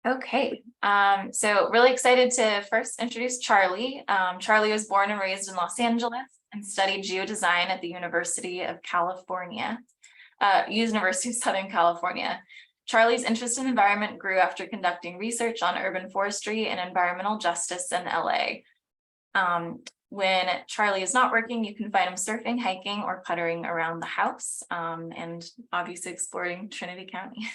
Okay, so really excited to first introduce Charlie. Charlie was born and raised in Los Angeles and studied geodesign at the University of Southern California. Charlie's interest in environment grew after conducting research on urban forestry and environmental justice in LA. When Charlie is not working, you can find him surfing, hiking, or puttering around the house, and obviously exploring Trinity County.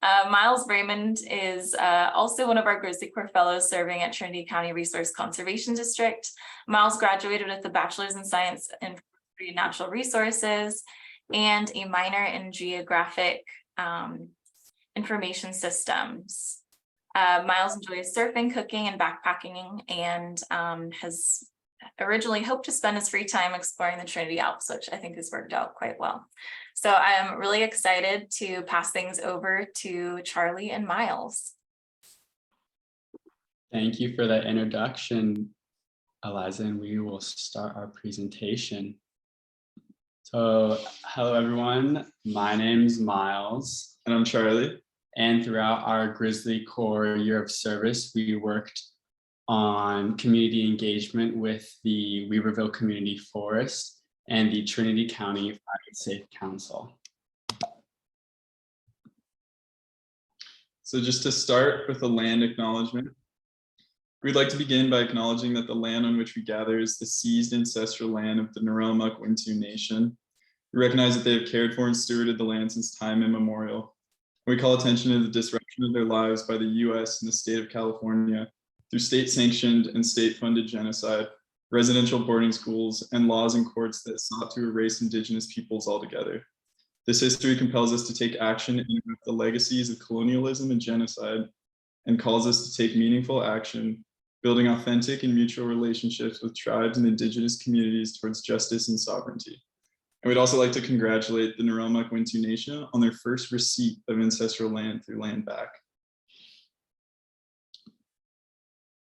Miles Raymond is also one of our GrizzlyCorps fellows serving at Trinity County Resource Conservation District. Miles graduated with a bachelor's in science and natural resources and a minor in geographic information systems. Miles enjoys surfing, cooking, and backpacking, and has originally hoped to spend his free time exploring the Trinity Alps, which I think has worked out quite well. So I'm really excited to pass things over to Charlie and Miles. Thank you for that introduction, Eliza, and we will start our presentation. So hello, everyone. My name's Miles. And I'm Charlie. And throughout our GrizzlyCorps year of service, we worked on community engagement with the Weaverville Community Forest and the Trinity County Fire Safe Council. So just to start with a land acknowledgement, we'd like to begin by acknowledging that the land on which we gather is the seized ancestral land of the Wintu Nation. We recognize that they have cared for and stewarded the land since time immemorial. We call attention to the disruption of their lives by the US and the state of California through state-sanctioned and state-funded genocide, residential boarding schools, and laws and courts that sought to erase Indigenous peoples altogether. This history compels us to take action in the legacies of colonialism and genocide, and calls us to take meaningful action, building authentic and mutual relationships with tribes and Indigenous communities towards justice and sovereignty. And we'd also like to congratulate the Wintu Nation on their first receipt of ancestral land through Land Back.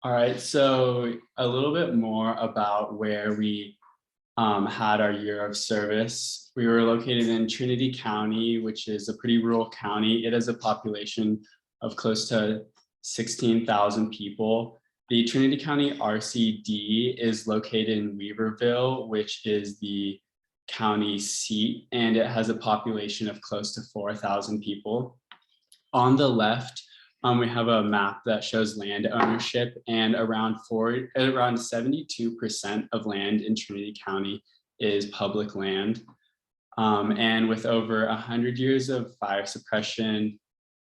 All right, so a little bit more about where we had our year of service. We were located in Trinity County, which is a pretty rural county. It has a population of close to 16,000 people. The Trinity County RCD is located in Weaverville, which is the county seat, and it has a population of close to 4,000 people. On the left, we have a map that shows land ownership, and around 72% of land in Trinity County is public land. And with over 100 years of fire suppression,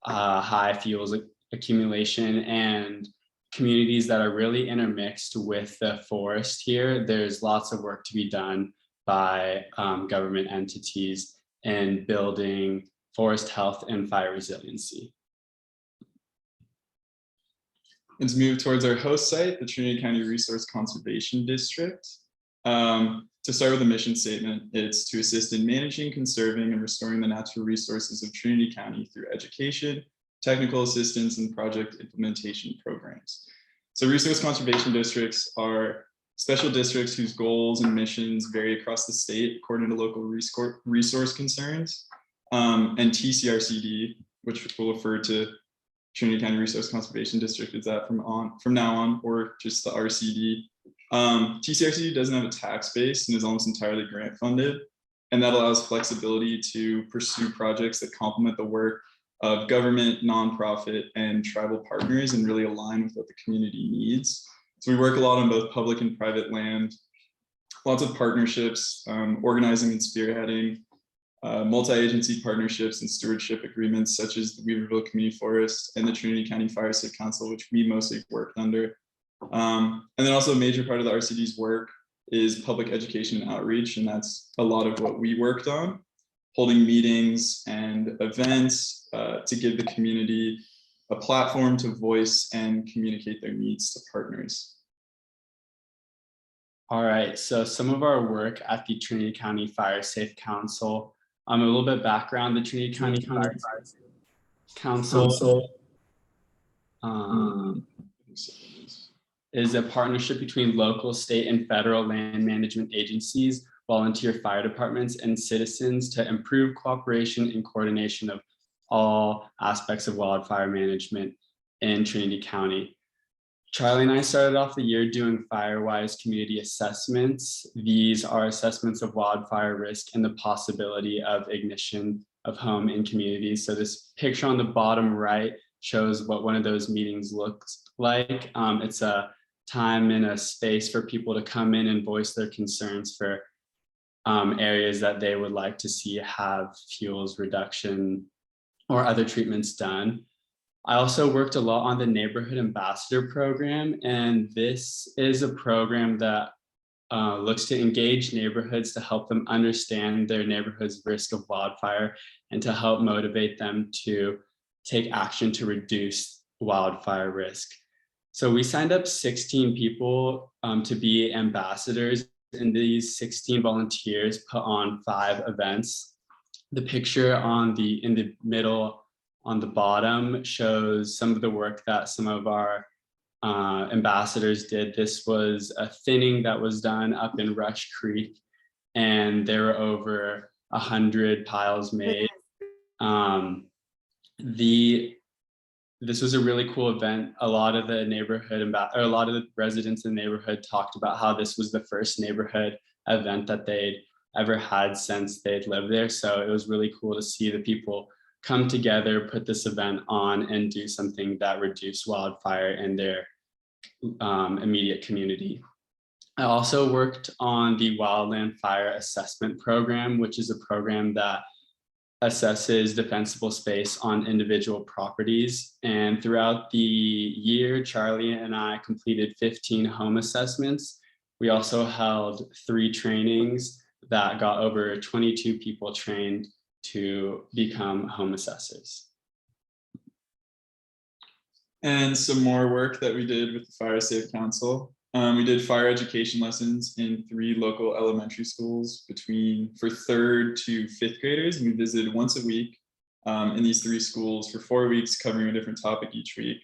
high fuels accumulation, and communities that are really intermixed with the forest here, there's lots of work to be done by government entities in building forest health and fire resiliency. Let's move towards our host site, the Trinity County Resource Conservation District. To start with a mission statement, it's to assist in managing, conserving, and restoring the natural resources of Trinity County through education, technical assistance, and project implementation programs. So resource conservation districts are special districts whose goals and missions vary across the state according to local resource concerns. And TCRCD, which we'll refer to Trinity County Resource Conservation District, is that from now on, or just the RCD. TCRCD doesn't have a tax base and is almost entirely grant funded, and that allows flexibility to pursue projects that complement the work of government, nonprofit, and tribal partners and really align with what the community needs. So we work a lot on both public and private land, lots of partnerships, organizing and spearheading, multi-agency partnerships and stewardship agreements such as the Weaverville Community Forest and the Trinity County Fire Safe Council, which we mostly worked under. And then also a major part of the RCD's work is public education and outreach, and that's a lot of what we worked on, holding meetings and events to give the community a platform to voice and communicate their needs to partners. All right, so some of our work at the Trinity County Fire Safe Council. A little bit of background, the Trinity County Fire Safe Council is a partnership between local, state, and federal land management agencies, volunteer fire departments, and citizens to improve cooperation and coordination of all aspects of wildfire management in Trinity County. Charlie and I started off the year doing FireWise community assessments. These are assessments of wildfire risk and the possibility of ignition of home in communities. So this picture on the bottom right shows what one of those meetings looks like. It's a time and a space for people to come in and voice their concerns for areas that they would like to see have fuels reduction or other treatments done. I also worked a lot on the Neighborhood Ambassador Program, and this is a program that looks to engage neighborhoods to help them understand their neighborhood's risk of wildfire and to help motivate them to take action to reduce wildfire risk. So we signed up 16 people to be ambassadors, and these 16 volunteers put on 5 events. The picture in the middle on the bottom shows some of the work that some of our ambassadors did. This was a thinning that was done up in Rush Creek, and there were over 100 piles made. This was a really cool event. A lot of the a lot of the residents in the neighborhood talked about how this was the first neighborhood event that they'd ever had since they'd lived there. So it was really cool to see the people come together, put this event on, and do something that reduced wildfire in their immediate community. I also worked on the Wildland Fire Assessment Program, which is a program that assesses defensible space on individual properties. And throughout the year, Charlie and I completed 15 home assessments. We also held 3 trainings that got over 22 people trained to become home assessors. And some more work that we did with the Fire Safe Council. We did fire education lessons in 3 local elementary schools for 3rd to 5th graders. And we visited once a week in these 3 schools for 4 weeks, covering a different topic each week.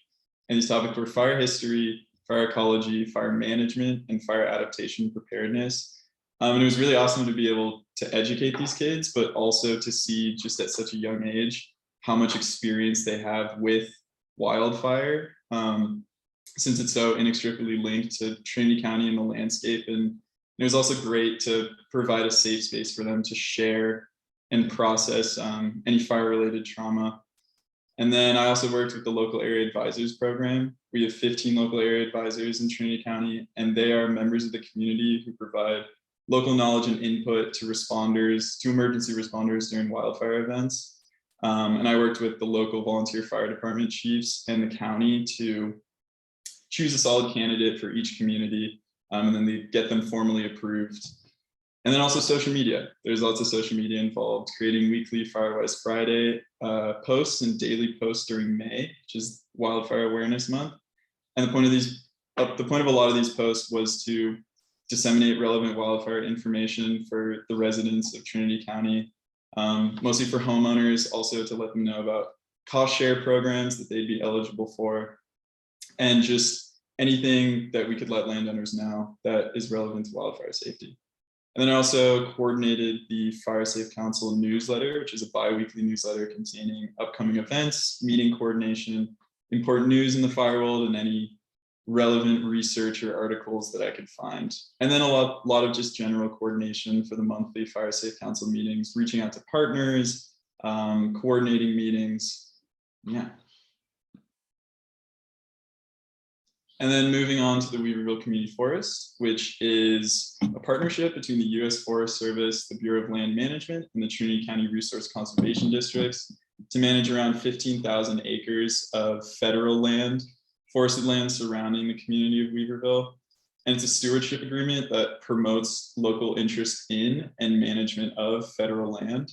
And these topics were fire history, fire ecology, fire management, and fire adaptation preparedness. And it was really awesome to be able to educate these kids, but also to see just at such a young age how much experience they have with wildfire, since it's so inextricably linked to Trinity County and the landscape. And it was also great to provide a safe space for them to share and process any fire-related trauma. And then I also worked with the local area advisors program. We have 15 local area advisors in Trinity County, and they are members of the community who provide local knowledge and input to emergency responders during wildfire events. And I worked with the local volunteer fire department chiefs and the county to choose a solid candidate for each community, and then they get them formally approved. And then also social media. There's lots of social media involved, creating weekly FireWise Friday posts and daily posts during May, which is Wildfire Awareness Month. And the point of a lot of these posts was to disseminate relevant wildfire information for the residents of Trinity County, mostly for homeowners, also to let them know about cost share programs that they'd be eligible for, and just anything that we could let landowners know that is relevant to wildfire safety. And then I also coordinated the Fire Safe Council newsletter, which is a bi-weekly newsletter containing upcoming events, meeting coordination, important news in the fire world, and any relevant research or articles that I could find. And then a lot of just general coordination for the monthly Fire Safe Council meetings, reaching out to partners, coordinating meetings. Yeah. And then moving on to the Weaverville Community Forest, which is a partnership between the U.S. Forest Service, the Bureau of Land Management, and the Trinity County Resource Conservation Districts to manage around 15,000 acres of federal land, forested land surrounding the community of Weaverville. And it's a stewardship agreement that promotes local interest in and management of federal land.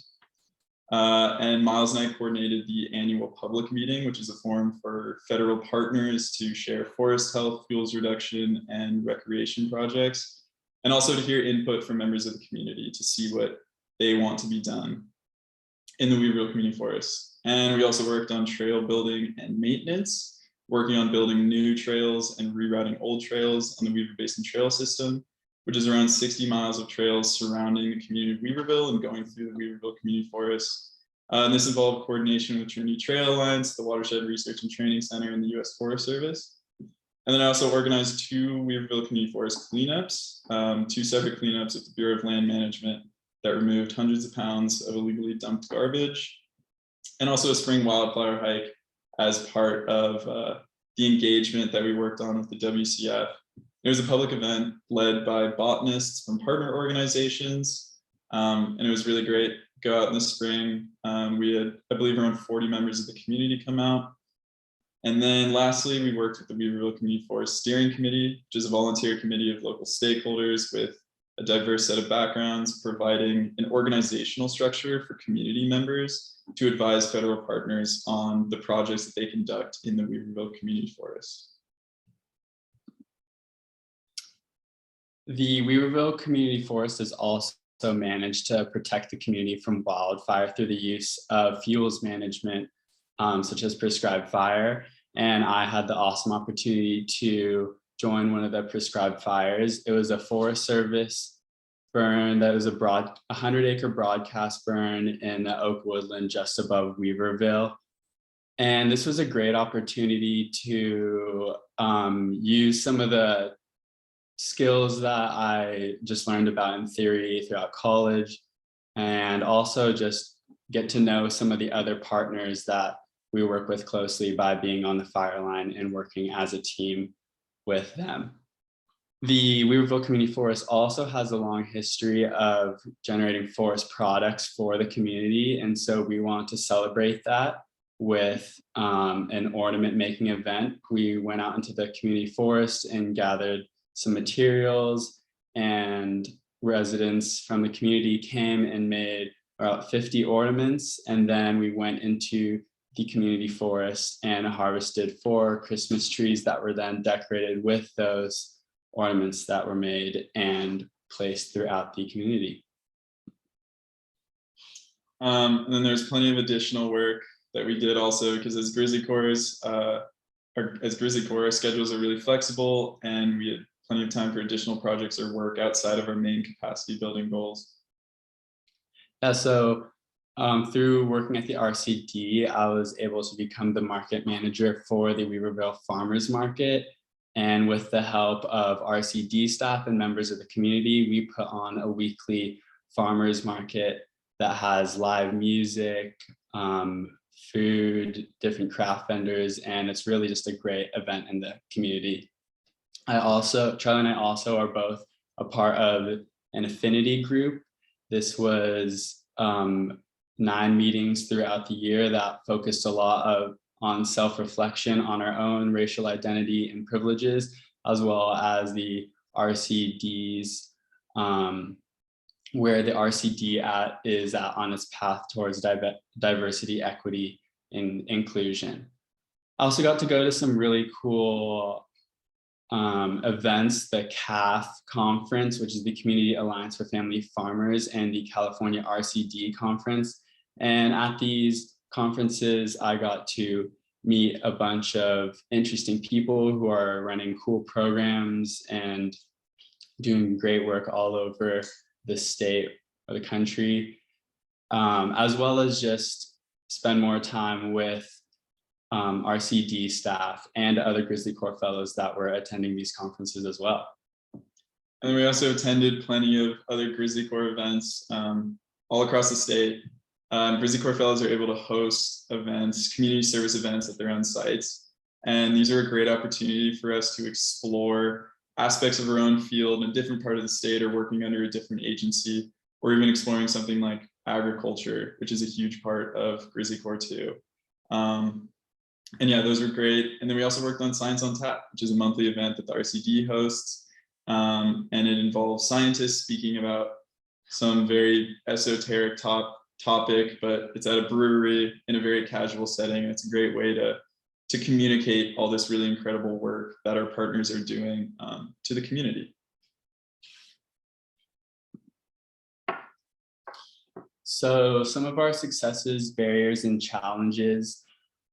And Miles and I coordinated the annual public meeting, which is a forum for federal partners to share forest health, fuels reduction, and recreation projects, and also to hear input from members of the community to see what they want to be done in the Weaverville Community Forest. And we also worked on trail building and maintenance, working on building new trails and rerouting old trails on the Weaver Basin Trail System, which is around 60 miles of trails surrounding the community of Weaverville and going through the Weaverville Community Forest. And this involved coordination with Trinity Trail Alliance, the Watershed Research and Training Center, and the U.S. Forest Service. And then I also organized 2 Weaverville Community Forest cleanups, 2 separate cleanups at the Bureau of Land Management that removed hundreds of pounds of illegally dumped garbage, and also a spring wildflower hike as part of the engagement that we worked on with the WCF. It was a public event led by botanists from partner organizations, and it was really great. Go out in the spring. We had, I believe, around 40 members of the community come out. And then lastly, we worked with the Weaverville Community Forest Steering Committee, which is a volunteer committee of local stakeholders with a diverse set of backgrounds, providing an organizational structure for community members to advise federal partners on the projects that they conduct in the Weaverville Community Forest. The Weaverville Community Forest is also managed to protect the community from wildfire through the use of fuels management, such as prescribed fire. And I had the awesome opportunity to join one of the prescribed fires. It was a Forest Service burn that was a 100-acre broadcast burn in the oak woodland just above Weaverville. And this was a great opportunity to use some of the skills that I just learned about in theory throughout college, and also just get to know some of the other partners that we work with closely by being on the fire line and working as a team with them. The Weaverville Community Forest also has a long history of generating forest products for the community, and so we want to celebrate that with an ornament making event. We went out into the community forest and gathered some materials, and residents from the community came and made about 50 ornaments. And then we went into the community forest and harvested 4 Christmas trees that were then decorated with those ornaments that were made and placed throughout the community. And then there's plenty of additional work that we did also, because as GrizzlyCorps, our schedules are really flexible, and we had plenty of time for additional projects or work outside of our main capacity building goals. Yeah, so through working at the RCD, I was able to become the market manager for the Weaverville Farmers Market. And with the help of RCD staff and members of the community, we put on a weekly farmers market that has live music, food, different craft vendors, and it's really just a great event in the community. Charlie and I also are both a part of an affinity group. This was 9 meetings throughout the year that focused a lot on self-reflection on our own racial identity and privileges, as well as the RCD's, where the RCD is on its path towards diversity, equity, and inclusion. I also got to go to some really cool events, the CAF conference, which is the Community Alliance for Family Farmers, and the California RCD conference. And at these conferences, I got to meet a bunch of interesting people who are running cool programs and doing great work all over the state or the country, as well as just spend more time with RCD staff and other GrizzlyCorps fellows that were attending these conferences as well. And we also attended plenty of other GrizzlyCorps events all across the state. GrizzlyCorps fellows are able to host events, community service events at their own sites. And these are a great opportunity for us to explore aspects of our own field in a different part of the state, or working under a different agency, or even exploring something like agriculture, which is a huge part of GrizzlyCorps too. And yeah, those were great. And then we also worked on Science on Tap, which is a monthly event that the RCD hosts. And it involves scientists speaking about some very esoteric topic, but it's at a brewery in a very casual setting. It's a great way to communicate all this really incredible work that our partners are doing to the community. So some of our successes, barriers, and challenges.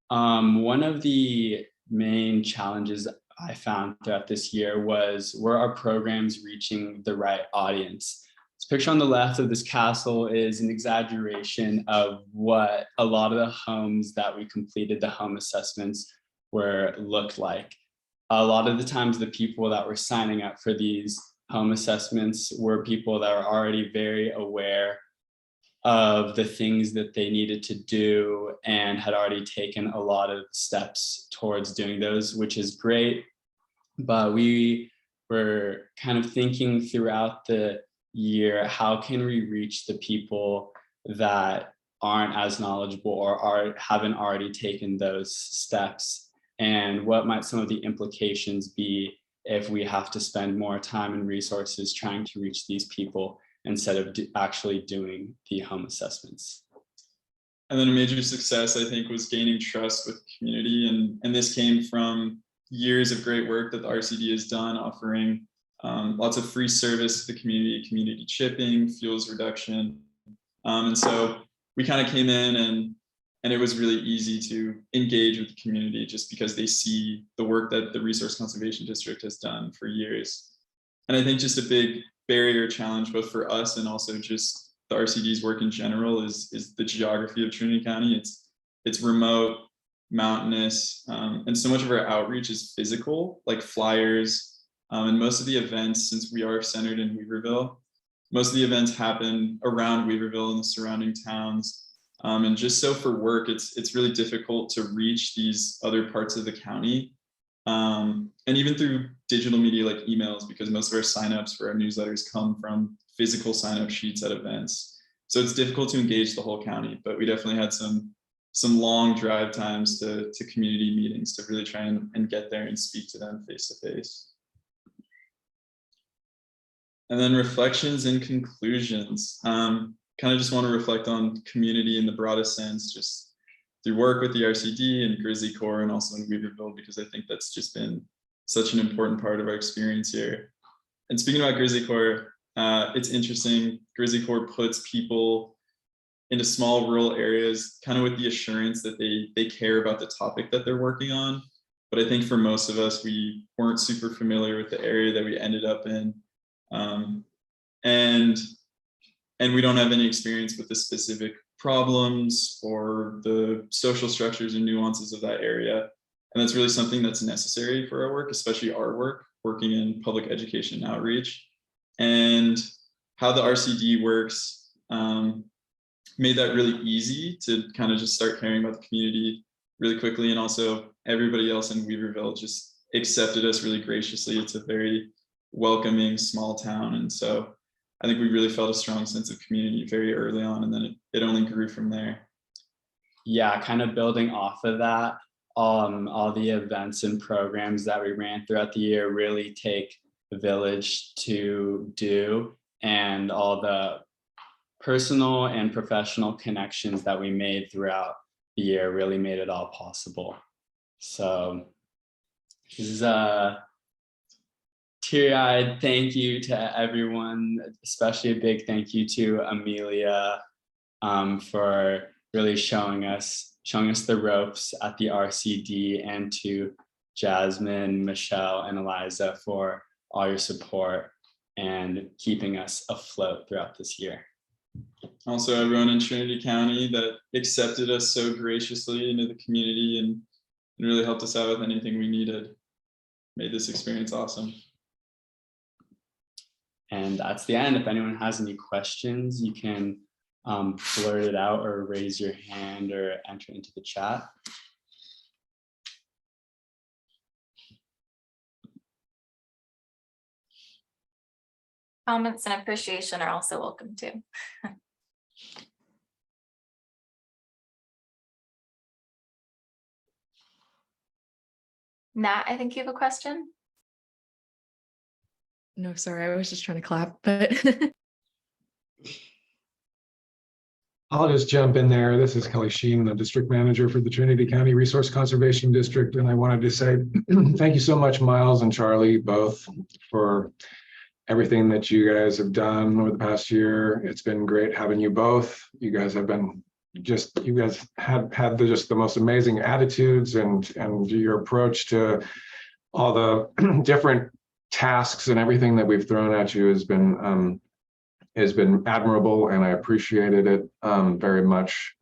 One of the main challenges I found throughout this year were our programs reaching the right audience, picture on the left of this castle is an exaggeration of what a lot of the homes that we completed the home assessments looked like. A lot of the times the people that were signing up for these home assessments were people that were already very aware of the things that they needed to do and had already taken a lot of steps towards doing those, which is great. But we were kind of thinking throughout the year, how can we reach the people that aren't as knowledgeable or haven't already taken those steps? And what might some of the implications be if we have to spend more time and resources trying to reach these people instead of actually doing the home assessments? And then a major success, I think, was gaining trust with the community. And this came from years of great work that the RCD has done, offering lots of free service to the community chipping, fuels reduction. And so we kind of came in and it was really easy to engage with the community just because they see the work that the Resource Conservation District has done for years. And I think just a big barrier challenge, both for us and also just the RCD's work in general, is the geography of Trinity County. It's remote, mountainous, and so much of our outreach is physical, like flyers. And most of the events, since we are centered in Weaverville, most of the events happen around Weaverville and the surrounding towns. And just so for work, it's really difficult to reach these other parts of the county. And even through digital media like emails, because most of our signups for our newsletters come from physical sign-up sheets at events. So it's difficult to engage the whole county, but we definitely had some long drive times to community meetings to really try and get there and speak to them face to face. And then reflections and conclusions. Kind of just want to reflect on community in the broadest sense, just through work with the RCD and GrizzlyCorps and also in Weaverville, because I think that's just been such an important part of our experience here. And speaking about GrizzlyCorps, it's interesting. GrizzlyCorps puts people into small rural areas, kind of with the assurance that they care about the topic that they're working on. But I think for most of us, we weren't super familiar with the area that we ended up in. And we don't have any experience with the specific problems or the social structures and nuances of that area. And that's really something that's necessary for our work, especially our work, working in public education and outreach. And how the RCD works made that really easy to kind of just start caring about the community really quickly. And also everybody else in Weaverville just accepted us really graciously. It's a very welcoming small town. And so I think we really felt a strong sense of community very early on, and then it only grew from there. Yeah, kind of building off of that, all the events and programs that we ran throughout the year really take the village to do, and all the personal and professional connections that we made throughout the year really made it all possible. So this is a teary-eyed thank you to everyone, especially a big thank you to Amelia for really showing us the ropes at the RCD, and to Jasmine, Michelle, and Eliza for all your support and keeping us afloat throughout this year. Also, everyone in Trinity County that accepted us so graciously into the community and really helped us out with anything we needed, made this experience awesome. And that's the end. If anyone has any questions, you can blurt it out or raise your hand or enter into the chat. Comments and appreciation are also welcome too. Nat, I think you have a question. No, sorry, I was just trying to clap, but I'll just jump in there. This is Kelly Sheen, the district manager for the Trinity County Resource Conservation District. And I wanted to say thank you so much, Miles and Charlie, both, for everything that you guys have done over the past year. It's been great having you both. You guys have been you guys have had just the most amazing attitudes, and your approach to all the different tasks and everything that we've thrown at you has been has been admirable, and I appreciated it very much.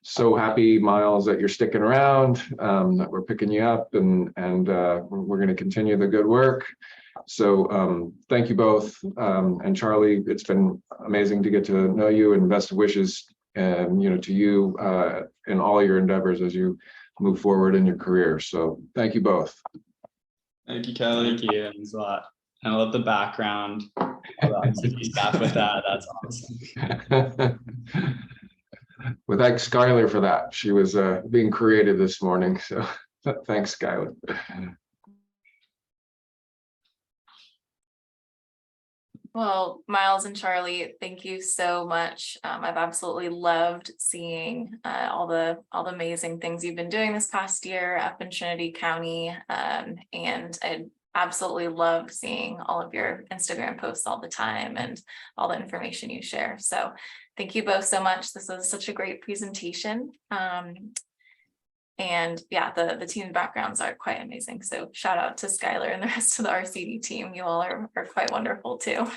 So happy, Miles, that you're sticking around, that we're picking you up, and we're going to continue the good work. So thank you both. And Charlie, it's been amazing to get to know you, and best wishes to you in all your endeavors as you move forward in your career. So thank you both. Thank you, Kelly. Thank you. It means a lot. And I love the background. Staff with that. That's awesome. Well, thanks, Skylar, for that. She was being creative this morning. So thanks, Skylar. Well, Miles and Charlie, thank you so much. I've absolutely loved seeing all the amazing things you've been doing this past year up in Trinity County. And I absolutely love seeing all of your Instagram posts all the time and all the information you share. So thank you both so much. This was such a great presentation. And yeah, the team backgrounds are quite amazing. So shout out to Skylar and the rest of the RCD team. You all are quite wonderful too.